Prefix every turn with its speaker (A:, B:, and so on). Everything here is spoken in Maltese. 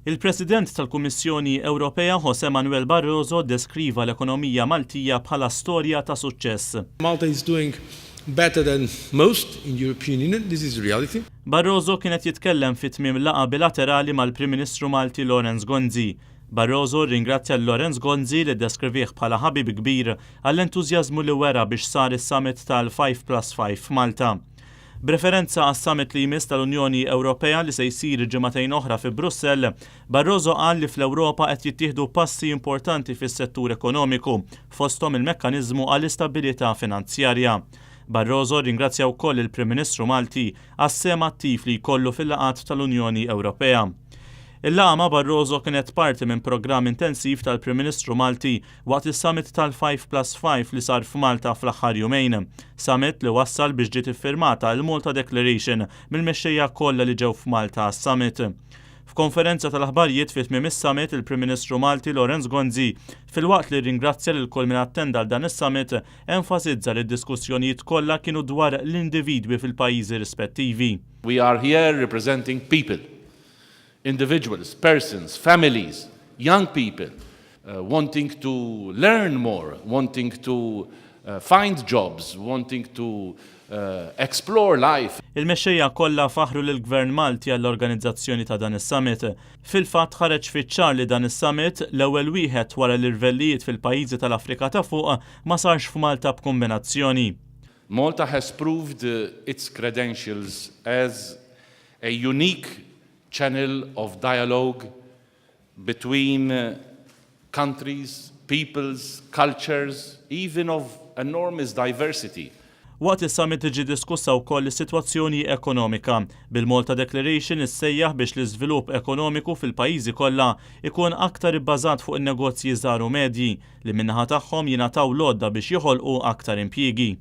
A: Il-President tal-Kummissjoni Ewropea Jose Manoel Barroso deskriva l-ekonomija Maltija bħala storja ta' suċċess.
B: Malta is doing better than most in European Union. This is reality.
A: Barroso kienet jitkellem fit-tmiem laqa bilaterali mal-Prim Ministru Malti Lorenz Gonzi. Barroso ringrazzja Lorenz Gonzi li deskrivih bħala ħabib kbir għall-entużjażmu li wera biex sar is-summit tal-5+5 f'Malta. B'referenza għas-summit li jmiss tal-Unjoni Ewropea li se jsir ġimagħtejn oħra fi Brussell, Barroso qal li fl-Ewropa qed jittieħdu passi importanti fis-settur ekonomiku, fosthom il-mekkaniżmu għall-istabilità finanzjarja. Barroso ringrazzja wkoll il-Prim Ministru Malti għas-sem attiv li jkollu fil-laqat tal-Unjoni Ewropea. Il-laqgħa ma' Barroso kienet parti minn programm intensiv tal-Prim Ministru Malti waqt is-summit tal-5+5 li sar f'Malta fl-aħħar jumejn. Summit li wassal biex ġiet iffirmata l-Malta Declaration mill-mexxejja kollha li ġew f'Malta għas-summit. F'konferenza tal-aħbarijiet fit-tmiem is-summit il-Prim Ministru Malti Lorenz Gonzi filwaqt li ringrazzja lil kull min attenda għal dan is-summit enfasizza li d-diskussjonijiet kollha kienu dwar l-individwi fil-pajjiżi rispettivi.
C: We are here representing people. Individuals, persons, families, young people, wanting to learn more, wanting to find jobs, wanting to explore life.
A: Il-mexxejja kollha faħru lill-Gvern Malti għall-organizzazzjoni ta' dan is-summit. Fil-fatt ħareġ fiċ-ċar li dan is-summit l-ewwel wieħed wara l-irvellijiet fil-pajjiżi tal-Afrika ta' fuq ma sarx f'Malta b'kombinazzjoni.
C: Malta has proved its credentials as a unique channel of dialogue between countries, peoples, cultures, even of enormous diversity.
A: Waqt is-summit tiġi diskussa wkoll is-sitwazzjoni ekonomika. Bil-Malta Declaration issejjaħ biex l-iżvilupp ekonomiku fil-pajjiżi kollha ikun aktar ibbażat fuq in-negozji żgħar u medji li min-naħa tagħhom jingħataw l-għodda biex joħolqu aktar impjiegi.